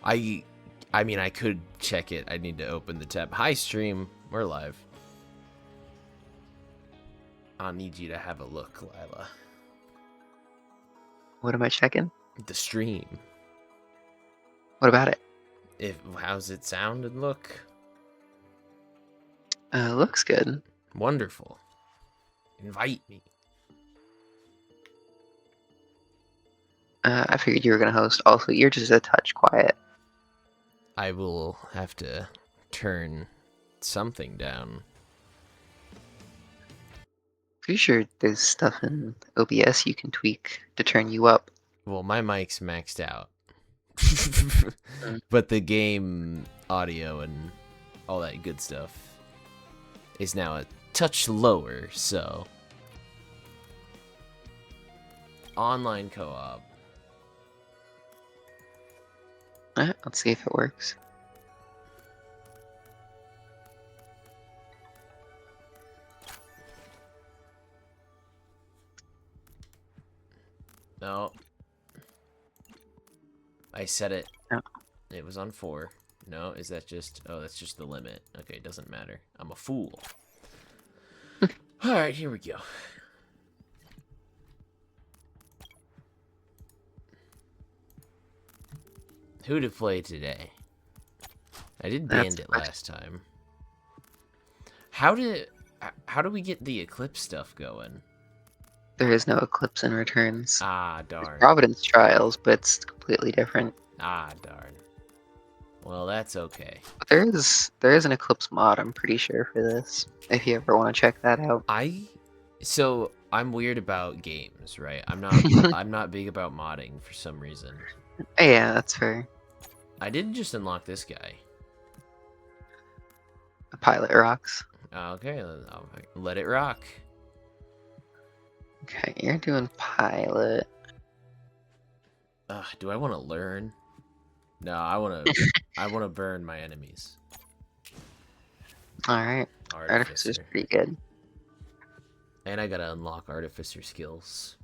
I mean, I could check it. I need to open the tab. Hi, stream. We're live. I'll need you to have a look, Lila. What am I checking? The stream. What about it? How's it sound and look? Looks good. Wonderful. Invite me. I figured you were gonna host. Also, you're just a touch quiet. I will have to turn something down. Pretty sure there's stuff in OBS you can tweak to turn you up. Well, my mic's maxed out. Mm. But the game audio and all that good stuff is now a touch lower, so online co-op. Let's see if it works. No. I set it. No. It was on 4. No, is that just... Oh, that's just the limit. Okay, it doesn't matter. I'm a fool. Alright, here we go. Who to play today? I did Bandit last time. How do we get the Eclipse stuff going? There is no Eclipse in Returns. Ah, darn. There's Providence Trials, but it's completely different. Ah, darn. Well, that's okay. But there is an Eclipse mod, I'm pretty sure, for this. If you ever want to check that out. So I'm weird about games, right? I'm not big about modding for some reason. Yeah, that's fair. I did just unlock this guy. A Pilot rocks. Okay, I'll let it rock. Okay, you're doing Pilot. Do I want to learn? No, I want to burn my enemies. Alright. Artificer's pretty good. And I gotta unlock Artificer skills.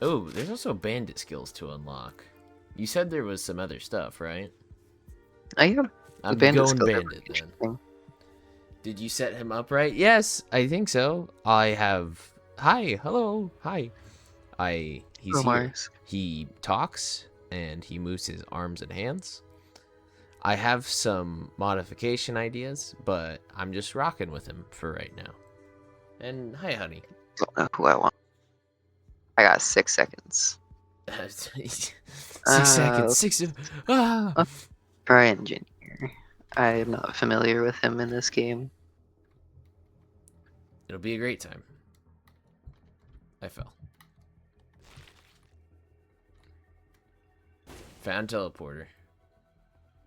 Oh, there's also Bandit skills to unlock. You said there was some other stuff, right? I'm going Bandit then. Did you set him up right? Yes, I think so. I have... Hi, hello, hi. He's here. He talks, and he moves his arms and hands. I have some modification ideas, but I'm just rocking with him for right now. And hi, honey. Don't know who I want. I got 6 seconds. 6 seconds. Brian Jr. I am not familiar with him in this game. It'll be a great time. I fell. Found teleporter.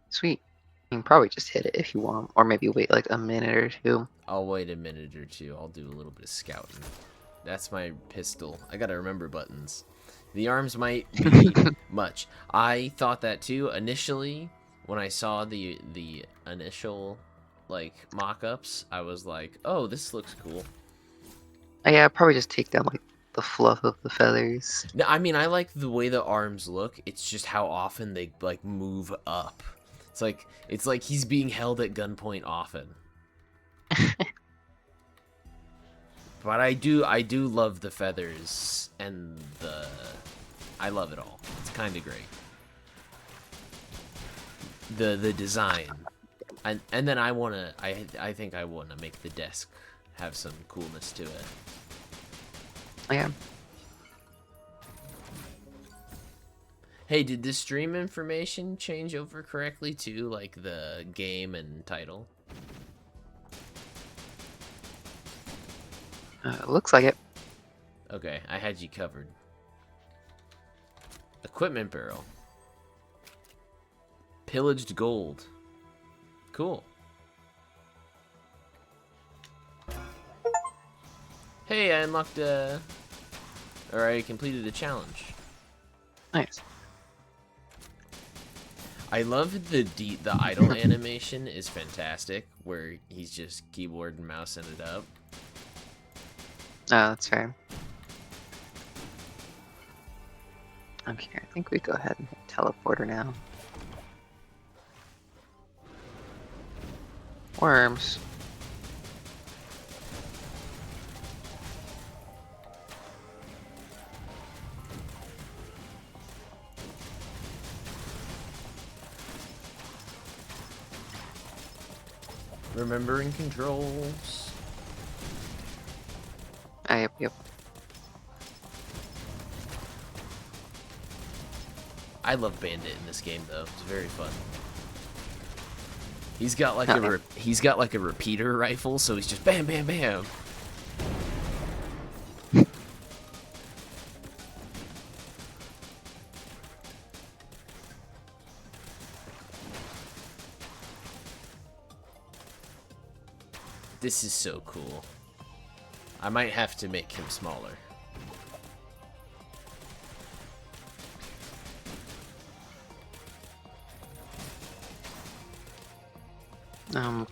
Sweet. You can probably just hit it if you want, or maybe wait like a minute or two. I'll wait a minute or two. I'll do a little bit of scouting. That's my pistol. I gotta remember buttons. The arms might be much. I thought that too initially when I saw the initial like mock-ups. I was like, "Oh, this looks cool." Yeah, I'd probably just take down like the fluff of the feathers. No, I mean, I like the way the arms look. It's just how often they like move up. It's like he's being held at gunpoint often. But I do love the feathers and I love it all. It's kind of great. The design. And then I think I want to make the desk have some coolness to it. Yeah. Hey, did the stream information change over correctly too, like the game and title? Looks like it. Okay, I had you covered. Equipment barrel. Pillaged gold. Cool. Hey, I unlocked or I completed a challenge. Nice. I love the idle animation is fantastic, where he's just keyboard and mousing it up. That's fair. Okay, I think we go ahead and hit teleporter now. Worms. Remembering controls. Yep. I love Bandit in this game though. It's very fun. He's got like a repeater rifle, so he's just bam, bam, bam. This is so cool. I might have to make him smaller.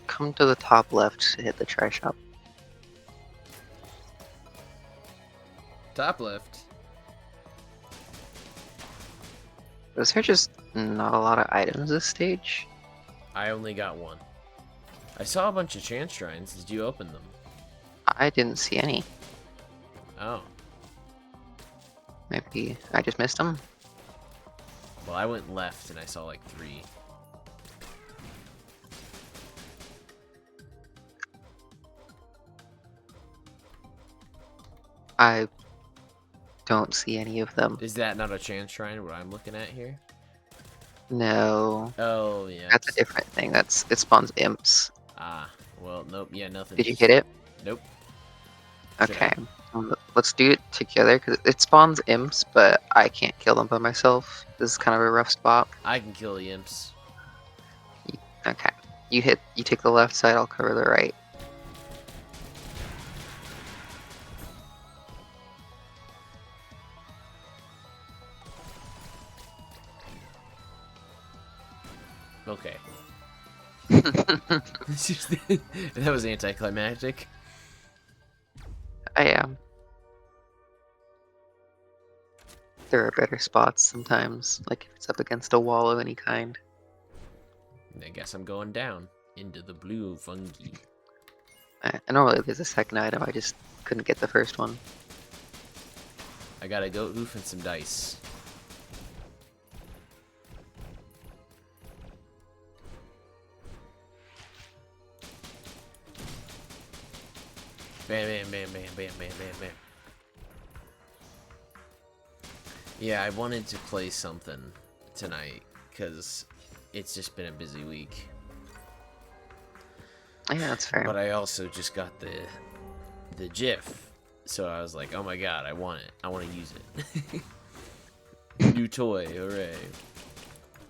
Come to the top left to hit the try shop. Top left. Was there just not a lot of items this stage? I only got one. I saw a bunch of chance shrines. Did you open them? I didn't see any. Oh. Maybe I just missed them. Well, I went left and I saw like 3. I don't see any of them. Is that not a chance shrine, what I'm looking at here? No. Oh, yeah. That's a different thing. It spawns imps. Ah, well, nope, yeah, nothing. Did you hit it? Nope. Okay. Let's do it together, because it spawns imps, but I can't kill them by myself. This is kind of a rough spot. I can kill the imps. Okay. You take the left side, I'll cover the right. Okay. That was anticlimactic. I am. There are better spots sometimes, like if it's up against a wall of any kind. I guess I'm going down into the blue fungi. Normally there's a second item, I just couldn't get the first one. I got a goat hoof and some dice. Bam, bam, bam, bam, bam, bam, bam, bam. Yeah, I wanted to play something tonight, because it's just been a busy week. Yeah, that's fair. But I also just got the GIF, so I was like, oh my god, I want it. I want to use it. New toy, hooray.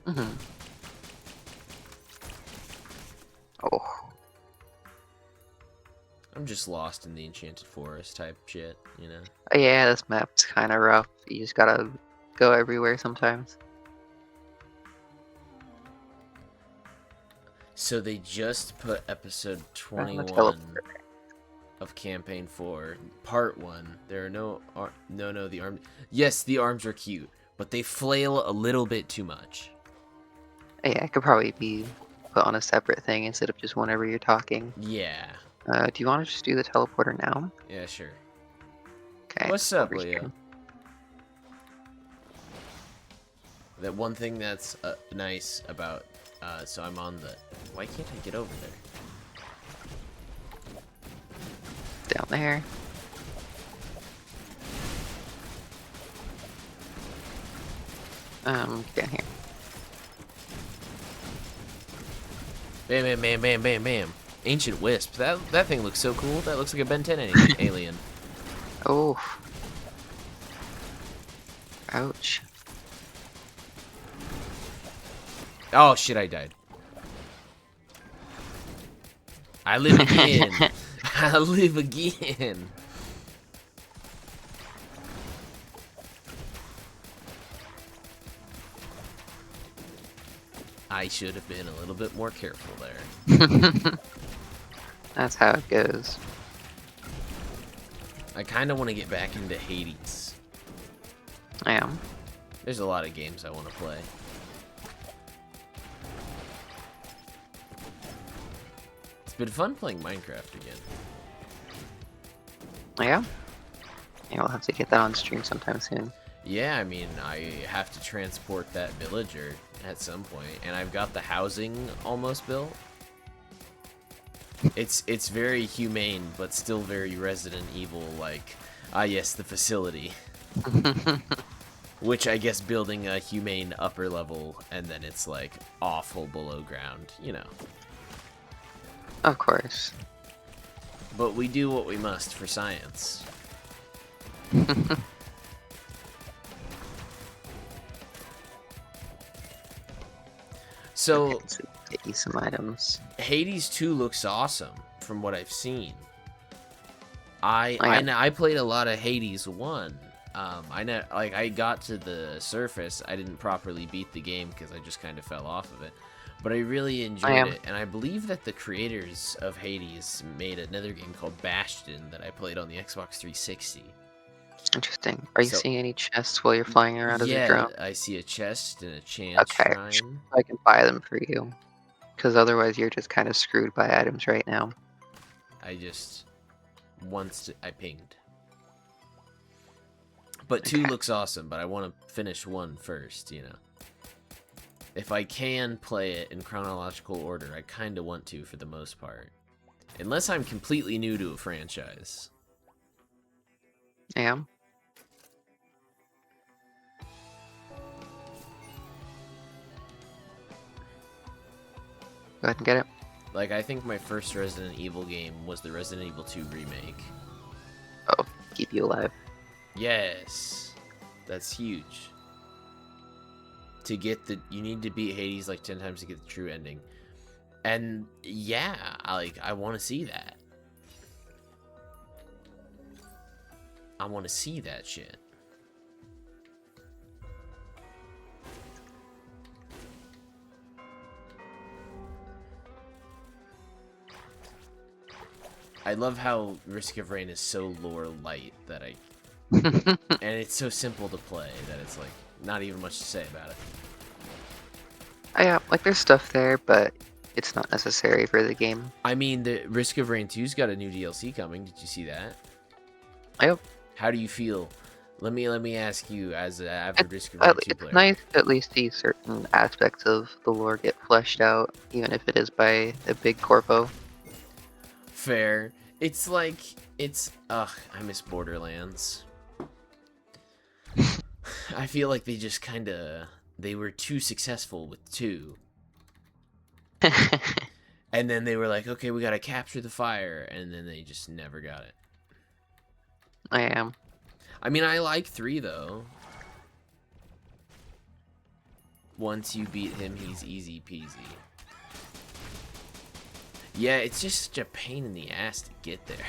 Mm-hmm. Oh. I'm just lost in the Enchanted Forest type shit, you know? Yeah, this map's kind of rough. You just gotta go everywhere sometimes. So they just put episode 21 of Campaign 4, part 1. There are no the arms. Yes, the arms are cute, but they flail a little bit too much. Yeah, it could probably be put on a separate thing instead of just whenever you're talking. Yeah. Do you want to just do the teleporter now? Yeah, sure. Okay. What's up, Leo? That one thing that's nice about, so I'm on the, why can't I get over there? Down there. Down here. Bam, bam, bam, bam, bam, bam. Ancient Wisp. That thing looks so cool. That looks like a Ben 10 alien. Oh. Ouch. Oh shit, I died. I live again. I live again. I should have been a little bit more careful there. That's how it goes. I kind of want to get back into Hades. I am. There's a lot of games I want to play. It's been fun playing Minecraft again. Yeah? Yeah, we'll have to get that on stream sometime soon. Yeah, I mean, I have to transport that villager at some point, and I've got the housing almost built. It's very humane, but still very Resident Evil, like, yes, the facility. Which I guess building a humane upper level, and then it's, like, awful below ground, you know. Of course. But we do what we must for science. So, get you some items. Hades 2 looks awesome from what I've seen. I played a lot of Hades 1. I got to the surface. I didn't properly beat the game because I just kind of fell off of it. But I really enjoyed it, and I believe that the creators of Hades made another game called Bastion that I played on the Xbox 360. Interesting. Are you seeing any chests while you're flying around as a drone? Yeah, I see a chest and a chance shrine. I can buy them for you. Because otherwise you're just kind of screwed by items right now. I pinged. But 2 looks awesome, but I want to finish 1 first, you know. If I can play it in chronological order, I kind of want to for the most part. Unless I'm completely new to a franchise. Yeah. Go ahead and get it. Like, I think my first Resident Evil game was the Resident Evil 2 remake. Oh, keep you alive. Yes. That's huge. You need to beat Hades like 10 times to get the true ending. And yeah, I want to see that. I want to see that shit. I love how Risk of Rain is so lore light that and it's so simple to play that it's like not even much to say about it. Yeah, like there's stuff there, but it's not necessary for the game. I mean, the Risk of Rain 2's got a new DLC coming. Did you see that? Yep. How do you feel? Let me ask you, as an average Risk of Rain 2 player. It's nice to at least see certain aspects of the lore get fleshed out, even if it is by a big corpo. Fair. It's like, I miss Borderlands. I feel like they just they were too successful with 2. And then they were like, okay, we gotta capture the fire, and then they just never got it. I mean, I like 3, though. Once you beat him, he's easy peasy. Yeah, it's just such a pain in the ass to get there.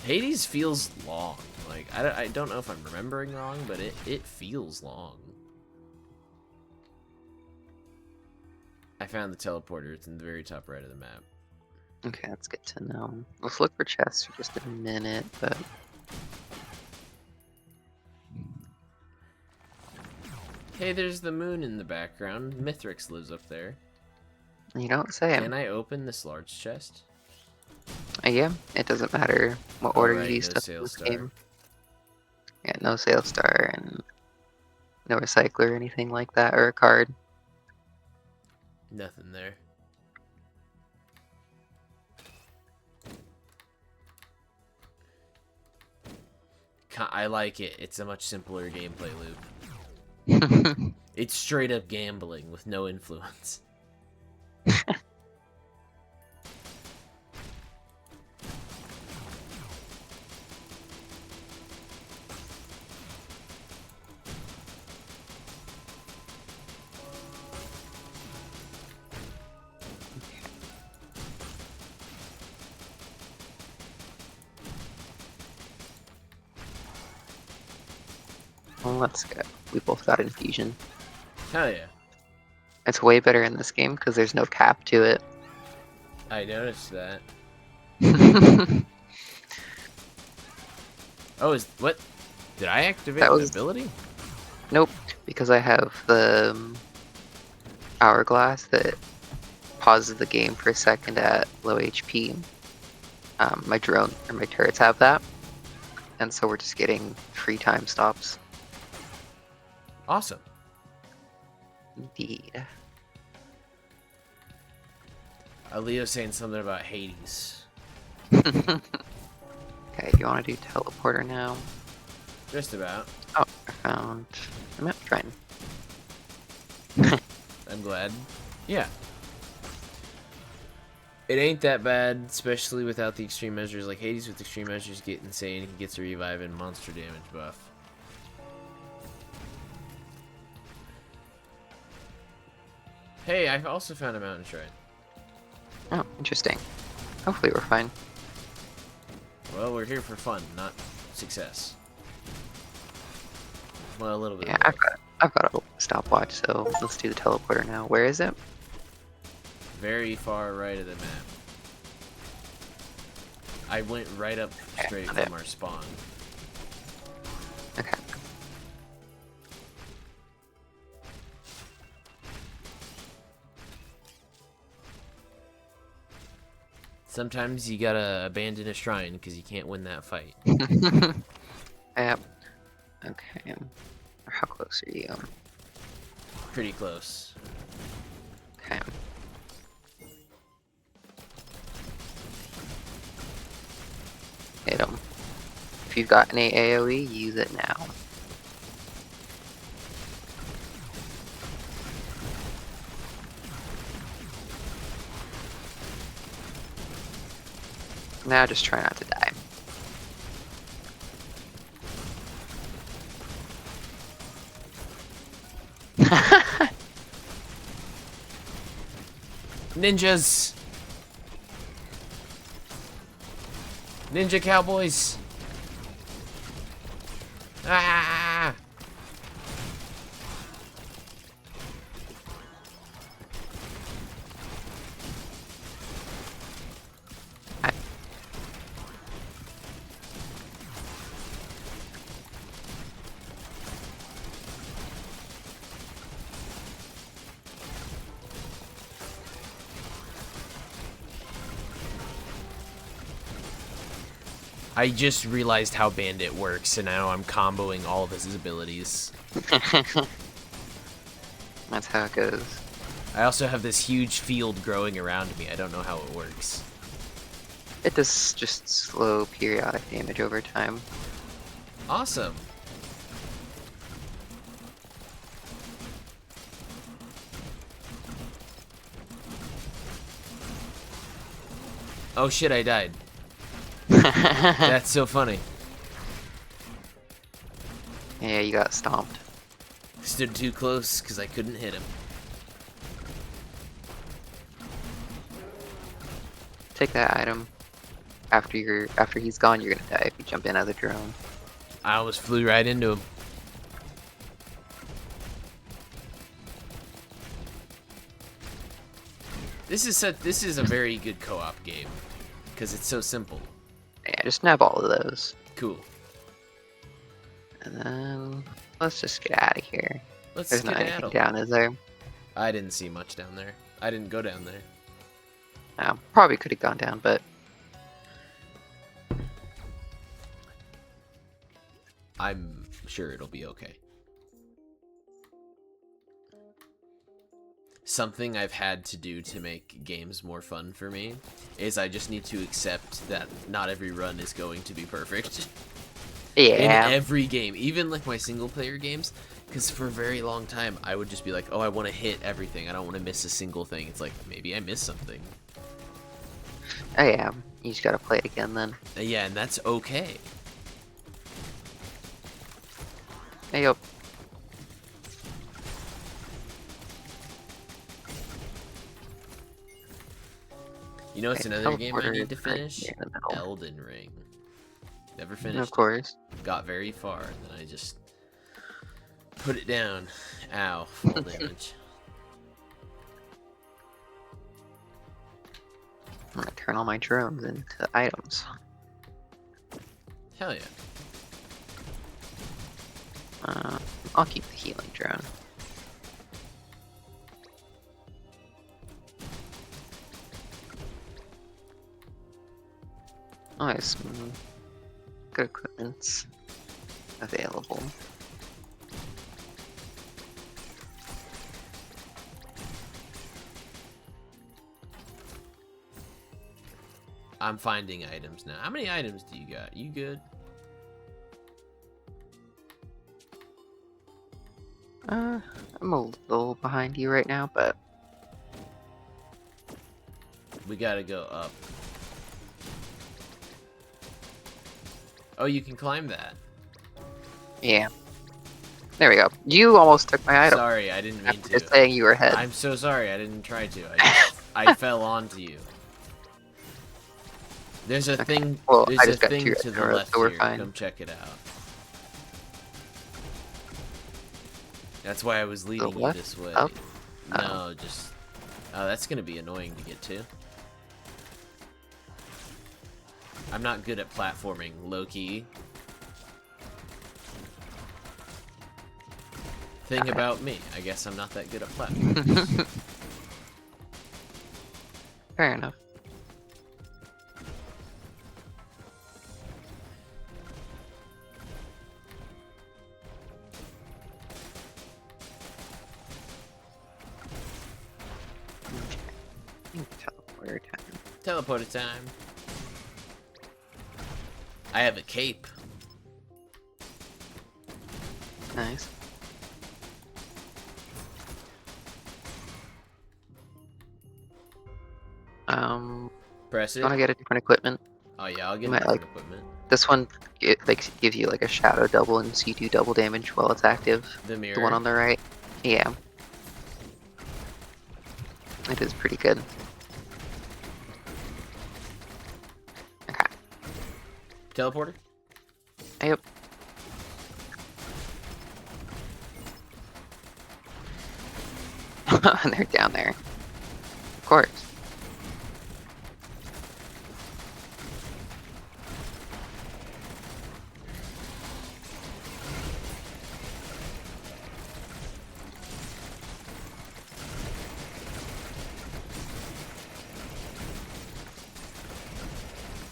Hades feels long. Like, I don't know if I'm remembering wrong, but it feels long. I found the teleporter. It's in the very top right of the map. Okay, that's good to know. Let's look for chests for just a minute, but... Hey, there's the moon in the background. Mithrix lives up there. You don't say. Can I open this large chest? Yeah, it doesn't matter what order you use stuff in this game. Yeah, no sales star and no recycler or anything like that, or a card. Nothing there. I like it. It's a much simpler gameplay loop. It's straight up gambling with no influence. Well, let's go. We both got infusion. Hell yeah. It's way better in this game because there's no cap to it. I noticed that. Oh, what? Did I activate an ability? Nope, because I have the hourglass that pauses the game for a second at low HP. My drone or my turrets have that, and so we're just getting free time stops. Awesome. Indeed. Leo's saying something about Hades. Okay, you want to do teleporter now? Just about. Oh, I found a map shrine. I'm glad. Yeah. It ain't that bad, especially without the extreme measures. Like Hades with extreme measures get insane. He gets a revive and monster damage buff. Hey, I also found a mountain shrine. Oh, interesting. Hopefully we're fine. Well, we're here for fun, not success. Well, a little bit. Yeah, I've got a stopwatch, so let's do the teleporter now. Where is it? Very far right of the map. I went right up straight from our spawn. Okay. Sometimes you gotta abandon a shrine because you can't win that fight. Yep. Okay. How close are you? Pretty close. Okay. Hit him. If you've got any AoE, use it now. Now just try not to die. Ninjas! Ninja cowboys! Ah! I just realized how Bandit works, and now I'm comboing all of his abilities. That's how it goes. I also have this huge field growing around me. I don't know how it works. It does just slow periodic damage over time. Awesome. Oh shit, I died. That's so funny. Yeah, you got stomped. Stood too close because I couldn't hit him. Take that item. After he's gone, you're gonna die if you jump in as a drone. I almost flew right into him. This is a very good co-op game because it's so simple. Yeah, just nab all of those. Cool. And then let's just get out of here. There's not anything down, is there? I didn't see much down there. I didn't go down there. No, probably could have gone down, but I'm sure it'll be okay. Something I've had to do to make games more fun for me is I just need to accept that not every run is going to be perfect. Yeah. In every game, even like my single player games, because for a very long time I would just be like, oh, I want to hit everything. I don't want to miss a single thing. It's like, maybe I missed something. Oh yeah, you just gotta play it again then. Yeah, and that's okay. Hey, yo. You know, it's another game I need to finish? Elden Ring. Never finished. Of course. Got very far, and then I just put it down. Ow, full damage. I'm gonna turn all my drones into items. Hell yeah. I'll keep the healing drone. Oh, there's some good equipment available. I'm finding items now. How many items do you got? You good? I'm a little behind you right now, but we gotta go up. Oh, you can climb that. Yeah. There we go. You almost took my item. Sorry, I didn't mean to. Just saying you were ahead. I'm so sorry. I didn't try to. I fell onto you. There's a thing. Well, there's a thing to the left so we're here. fine. Come check it out. That's why I was leading you this way. Up? No, just. Oh, that's gonna be annoying to get to. I'm not good at platforming, low-key. Thing about me, I guess I'm not that good at platforming. Fair enough. Teleporter time. Teleporter time. I have a cape. Nice. Press it. Want to get a different equipment? Oh yeah, I'll get different equipment. This one gives you like a shadow double, and so you do double damage while it's active. The mirror. The one on the right. Yeah. It is pretty good. Okay. Teleporter? Yep. And they're down there. Of course.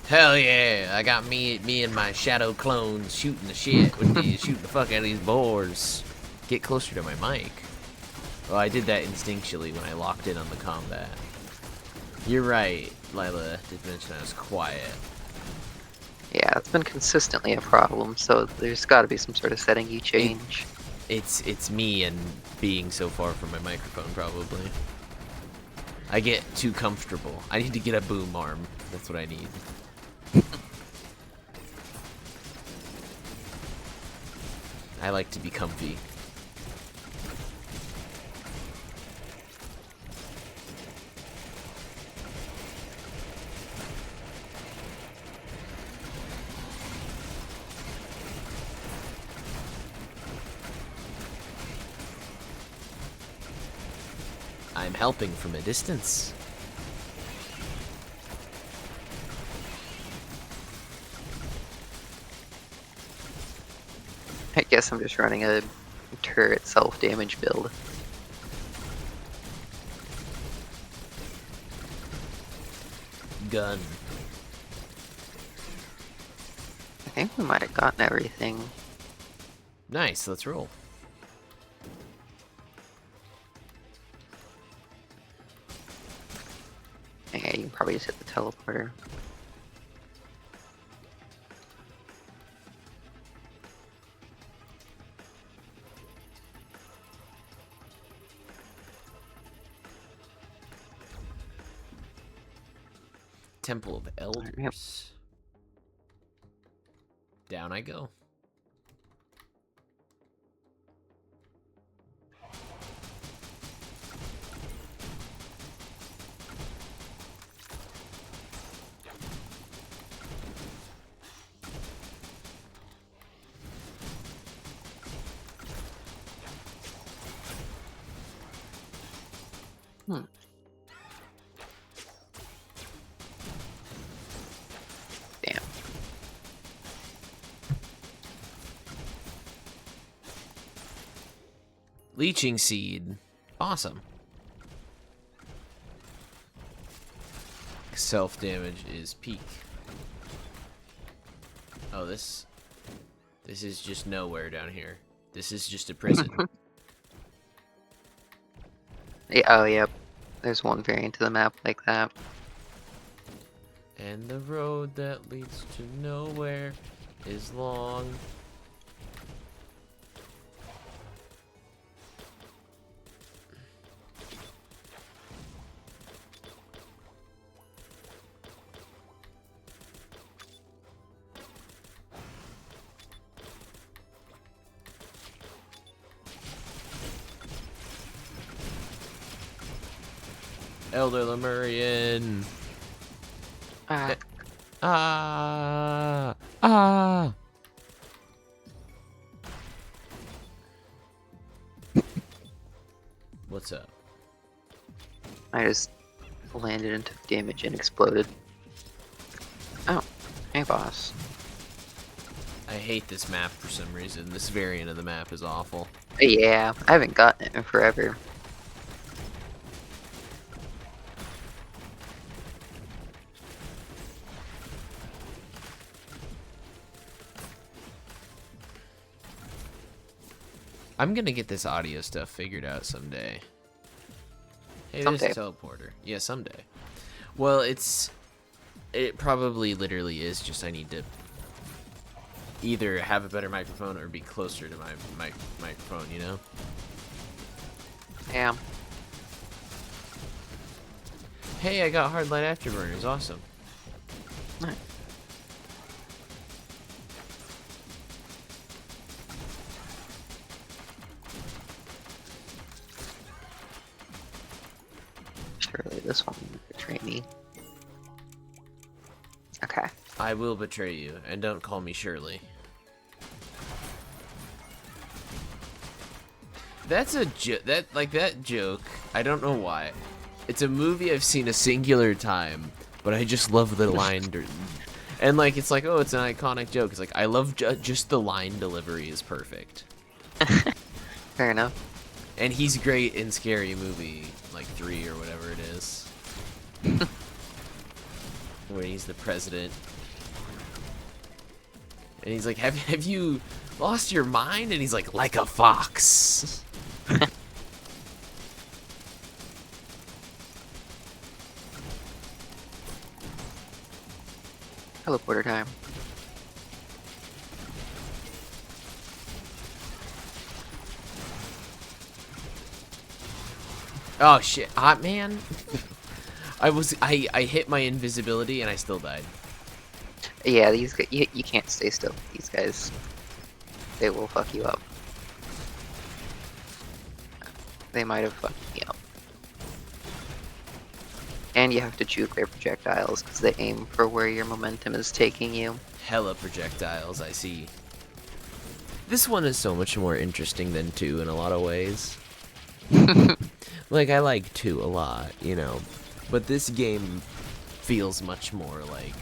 Hell yeah! I got me and my shadow clones shooting the shit with these, shooting the fuck out of these boars. Get closer to my mic. Well, I did that instinctually when I locked in on the combat. You're right, Lila did mention I was quiet. Yeah, it's been consistently a problem, so there's got to be some sort of setting you change. It's me and being so far from my microphone, probably. I get too comfortable. I need to get a boom arm. That's what I need. I like to be comfy. I'm helping from a distance. I guess I'm just running a turret self-damage build. Gun. I think we might have gotten everything. Nice, let's roll. Yeah, you can probably just hit the teleporter. Temple of Elders. Down I go. Damn. Leeching Seed. Awesome. Self-damage is peak. Oh, this is just nowhere down here. This is just a prison. Yeah, oh, yep. There's one variant of the map like that. And the road that leads to nowhere is long. Elder Lemurian. Ah. What's up? I just landed and took damage and exploded. Oh, hey boss. I hate this map for some reason. This variant of the map is awful. Yeah, I haven't gotten it in forever. I'm gonna get this audio stuff figured out someday. Hey, someday. There's a teleporter. Yeah, someday. Well, it probably literally is just I need to either have a better microphone or be closer to my microphone, you know? Yeah. Hey, I got Hard Light Afterburners. Awesome. Nice. Surely this one will betray me. Okay. I will betray you, and don't call me Shirley. That's a that joke. I don't know why. It's a movie I've seen a singular time, but I just love the line. And like it's like, oh, it's an iconic joke. It's like I love just the line delivery is perfect. Fair enough. And he's great in Scary Movie like 3 or whatever it is. Where he's the president. And he's like, have you lost your mind? And he's like a fox. Teleporter time. Oh shit, hot man. I hit my invisibility and I still died. Yeah, these guys, you can't stay still with these guys. They will fuck you up. They might have fucked me up. And you have to juke their projectiles because they aim for where your momentum is taking you. Hella projectiles, I see. This one is so much more interesting than 2 in a lot of ways. Like, I like 2 a lot, you know. But this game feels much more, like,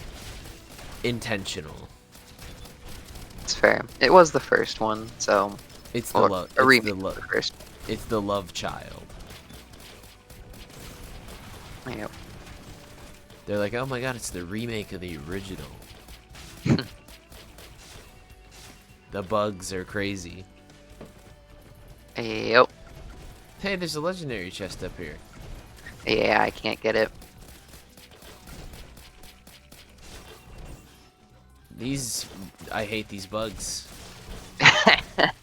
intentional. It's fair. It was the first one, so... It's the love. A remake of the first one. It's the love child. Yep. They're like, oh my god, it's the remake of the original. The bugs are crazy. Yep. Hey, there's a legendary chest up here. Yeah, I can't get it. I hate these bugs.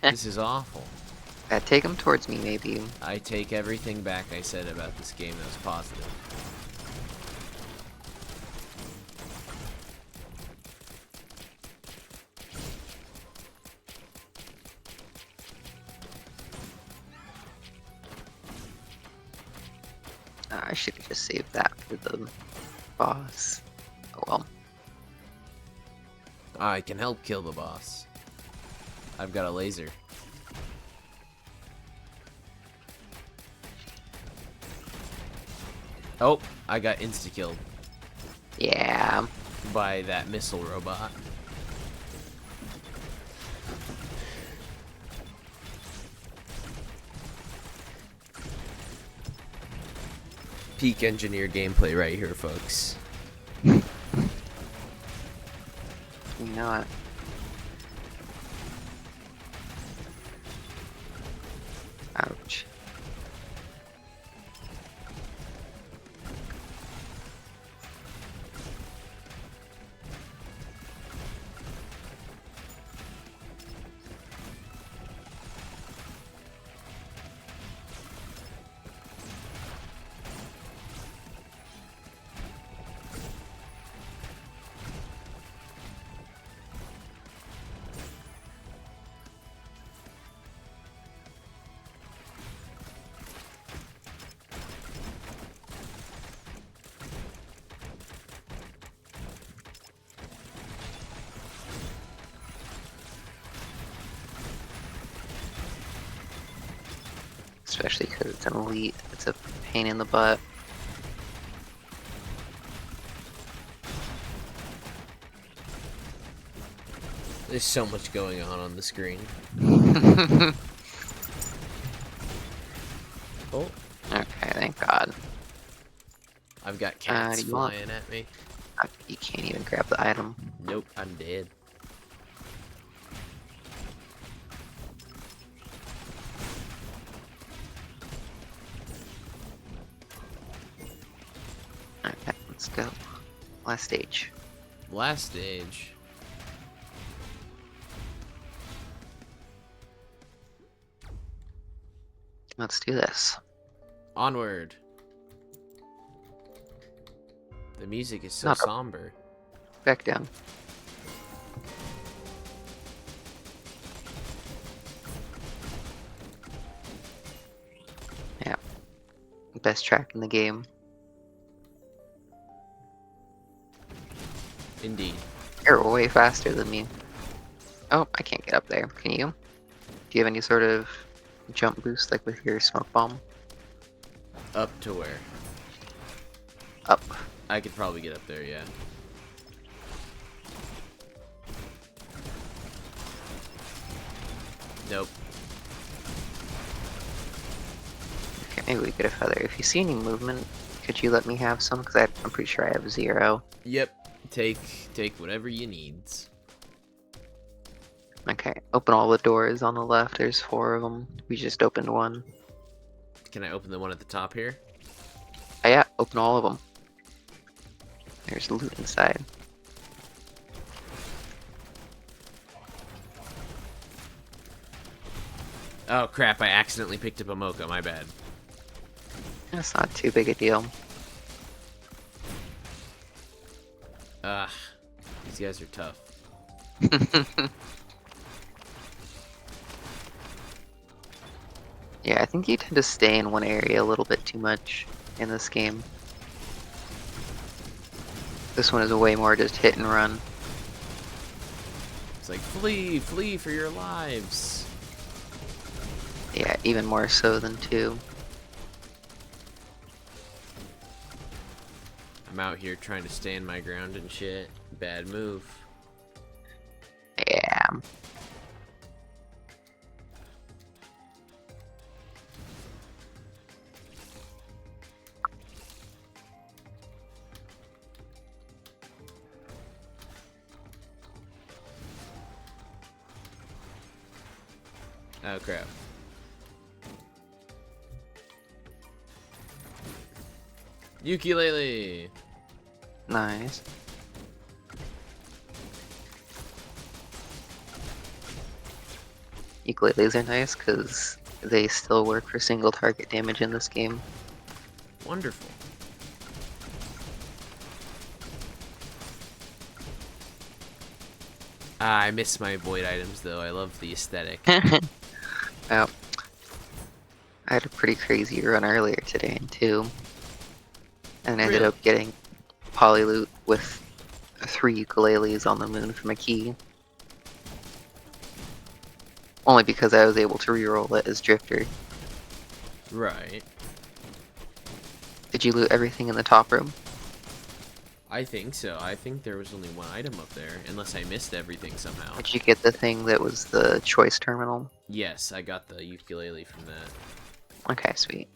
This is awful. Take them towards me, maybe. I take everything back I said about this game that was positive. I should have just saved that for the boss. Oh well. I can help kill the boss. I've got a laser. Oh, I got insta-killed. Yeah. By that missile robot. peak engineer gameplay right here, folks. You know it. Ouch. Especially because it's an elite. It's a pain in the butt. There's so much going on the screen. Oh. Okay, thank God. I've got cats flying at me. You can't even grab the item. Nope, I'm dead. Okay, let's go. Last stage. Last stage. Let's do this. Onward. The music is so somber. Back down. Yeah. Best track in the game. Indeed. You're way faster than me. Oh, I can't get up there. Can you? Do you have any sort of jump boost like with your smoke bomb? Up to where? Up. I could probably get up there, yeah. Nope. Okay, maybe we get a feather. If you see any movement, could you let me have some? Because I'm pretty sure I have 0. Yep. Take whatever you need. Okay, open all the doors on the left. There's 4 of them. We just opened one. Can I open the one at the top here? Oh, yeah, open all of them. There's loot inside. Oh crap, I accidentally picked up a mocha, my bad. That's not too big a deal. These guys are tough. Yeah, I think you tend to stay in one area a little bit too much in this game. This one is way more just hit and run. It's like, flee for your lives. Yeah, even more so than 2. I'm out here trying to stand my ground and shit. Bad move. Yeah. Oh crap. Ukulele. Nice. Ukuleles are nice because they still work for single target damage in this game. Wonderful. I miss my void items though. I love the aesthetic. Well, I had a pretty crazy run earlier today too, and ended up getting polyloot with 3 ukuleles on the moon from a key. Only because I was able to reroll it as Drifter. Right. Did you loot everything in the top room? I think so. I think there was only 1 item up there, unless I missed everything somehow. Did you get the thing that was the choice terminal? Yes, I got the ukulele from that. Okay, sweet.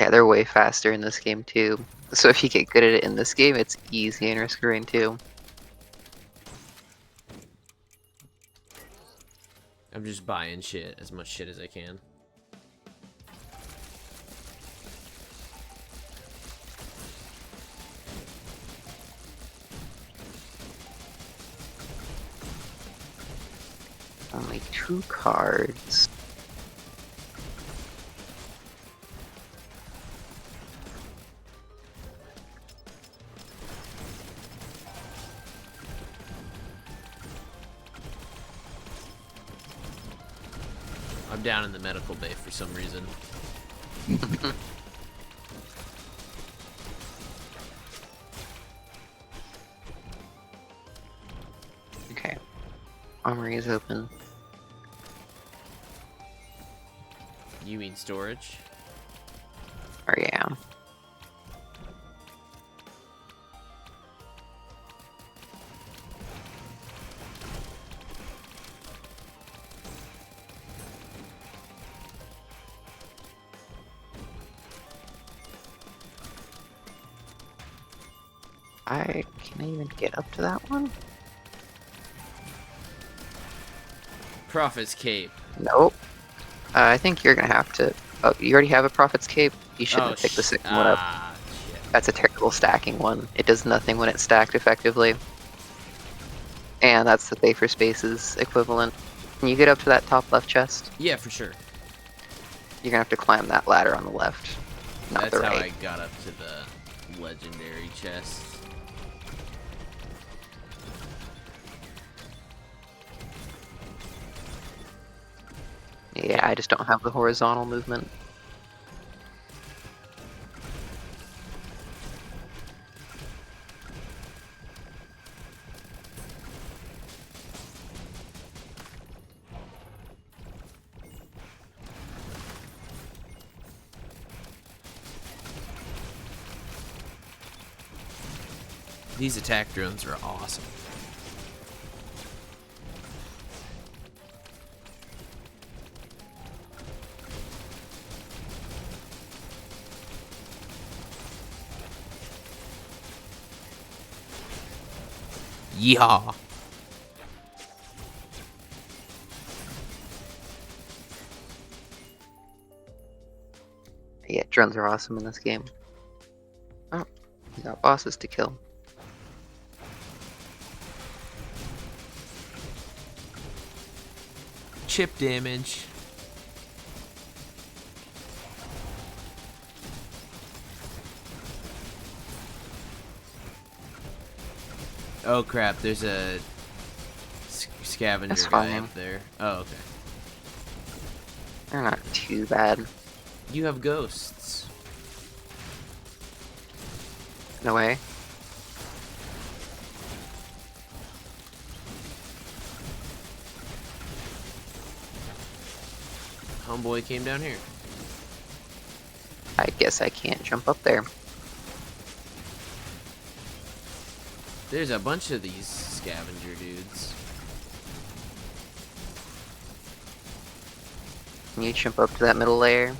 Yeah, they're way faster in this game too. So if you get good at it in this game, it's easy in Risk of Rain 2. I'm just buying shit, as much shit as I can. Only 2 cards. I'm down in the medical bay for some reason. Okay. Armory is open. You mean storage? Oh yeah. Can I even get up to that one? Prophet's Cape. Nope. I think you're gonna have to. Oh, you already have a Prophet's Cape? You shouldn't have picked the second one up. Shit. That's a terrible stacking one. It does nothing when it's stacked effectively. And that's the Safer Spaces equivalent. Can you get up to that top left chest? Yeah, for sure. You're gonna have to climb that ladder on the left, not That's the how right. I got up to the legendary chest. Yeah, I just don't have the horizontal movement. These attack drones are awesome. Yeehaw! Yeah, drones are awesome in this game. Oh, we got bosses to kill. Chip damage. Oh crap, there's a scavenger That's guy fine. up there. Oh, okay. They're not too bad. You have ghosts. No way. Homeboy came down here. I guess I can't jump up there. There's a bunch of these scavenger dudes. Can you jump up to that middle layer?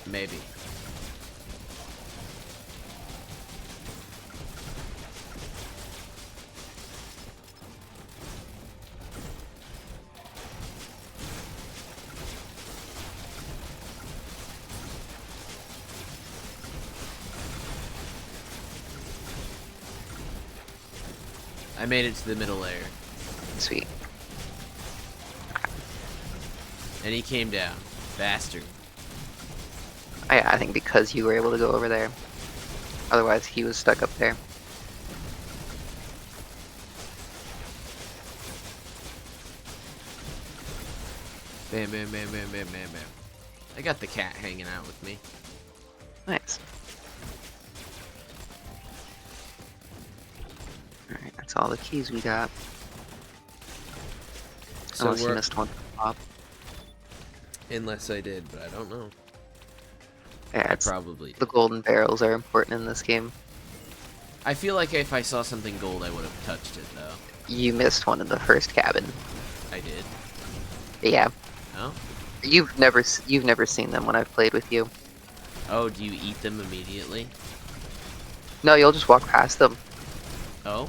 Maybe. I made it to the middle layer. Sweet. And he came down. Bastard. I think because you were able to go over there. Otherwise, he was stuck up there. Bam, bam, bam, bam, bam, bam, bam. I got the cat hanging out with me. Nice. Alright, that's all the keys we got. So Unless you missed one top. Unless I did, but I don't know. Yeah, I it's, probably the did. golden barrels are important in this game. I feel like if I saw something gold, I would have touched it, though. You missed one in the first cabin. I did. Yeah. No? You've never seen them when I've played with you. Oh, do you eat them immediately? No, you'll just walk past them. Oh.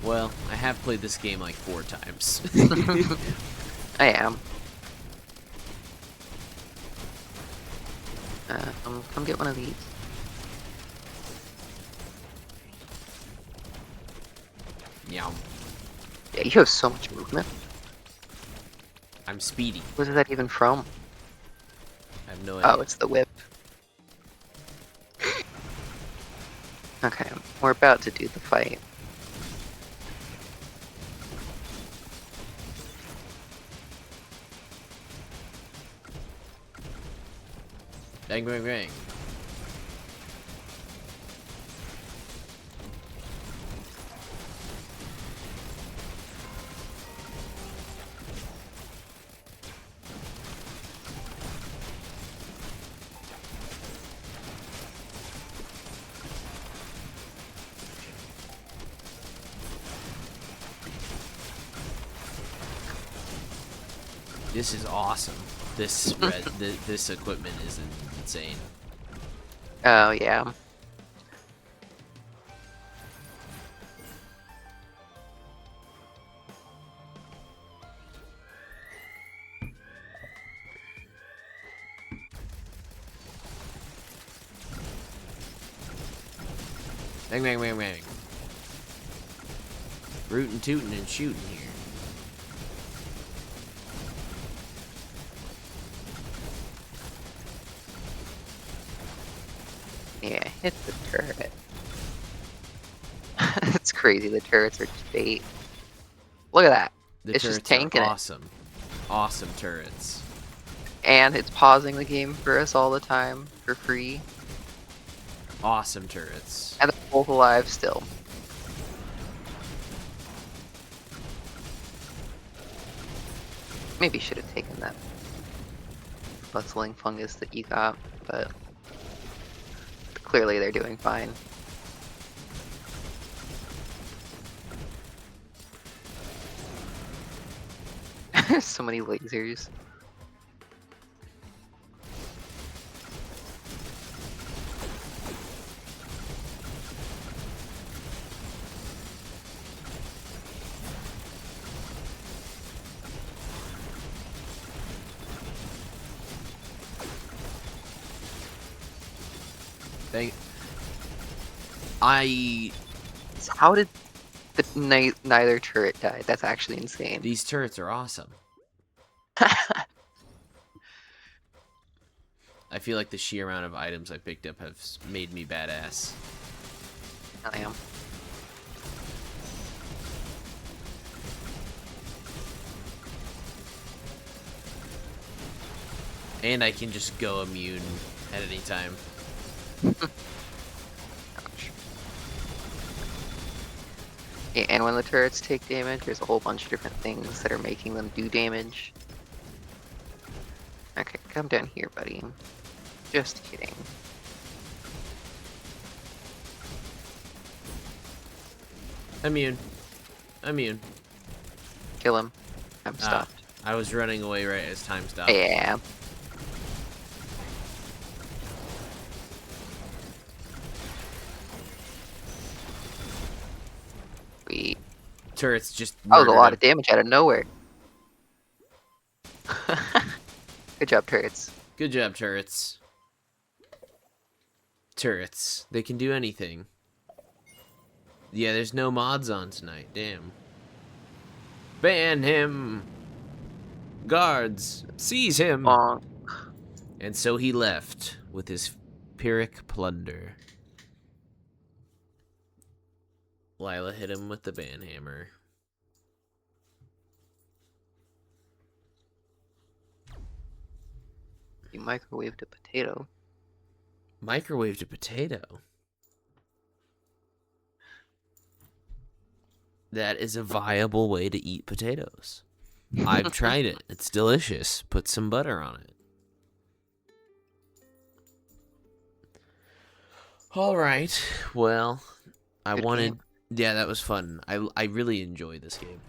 Well, I have played this game like 4 times. I am. Come get one of these. Yum. Yeah, you have so much movement. I'm speedy. Where's that even from? I have no idea. Oh, it's the whip. Okay, we're about to do the fight. Bang, bang, bang. This is awesome. This this equipment is insane. Oh, yeah. Bang, bang, bang, bang. Rootin', tootin', and shooting here. Yeah, hit the turret. It's crazy, the turrets are just bait. Look at that. The It's turrets just tanking are it. awesome. Awesome turrets. And it's pausing the game for us all the time for free. Awesome turrets. And they're both alive still. Maybe should have taken that bustling fungus that you got, but clearly they're doing fine. So many lasers. How did the neither turret die? That's actually insane. These turrets are awesome. I feel like the sheer amount of items I picked up have made me badass. I am. And I can just go immune at any time. Yeah, and when the turrets take damage, there's a whole bunch of different things that are making them do damage. Okay, come down here, buddy. Just kidding. Immune. Immune. Kill him. I'm stopped. I was running away right as time stopped. Yeah. Sweet. Turrets just That was a lot him. of damage out of nowhere. Good job, turrets. Good job, turrets. Turrets. They can do anything. Yeah, there's no mods on tonight. Damn. Ban him! Guards! Seize him! Bonk. And so he left with his Pyrrhic plunder. Lila hit him with the banhammer. You microwaved a potato. Microwaved a potato? That is a viable way to eat potatoes. I've tried it. It's delicious. Put some butter on it. All right. Well, I Good wanted... game. Yeah, that was fun. I really enjoyed this game.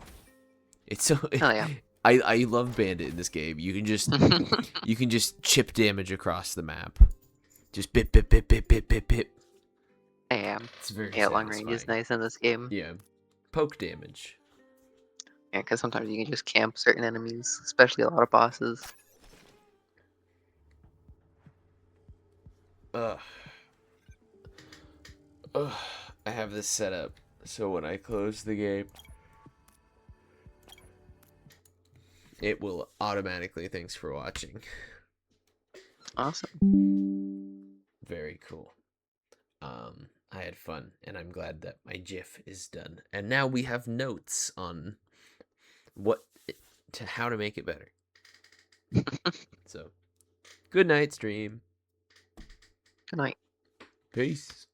It's so. Oh yeah. I love Bandit in this game. You can just chip damage across the map. Just bip bip bip bip bip bip bip. Yeah. It's very Yeah, long satisfying. range is nice in this game. Yeah. Poke damage. Yeah, because sometimes you can just camp certain enemies, especially a lot of bosses. Ugh. Ugh. I have this set up so when I close the game, it will automatically thanks for watching. Awesome. Very cool. I had fun, and I'm glad that my GIF is done. And now we have notes on how to make it better. So, good night, stream. Good night. Peace.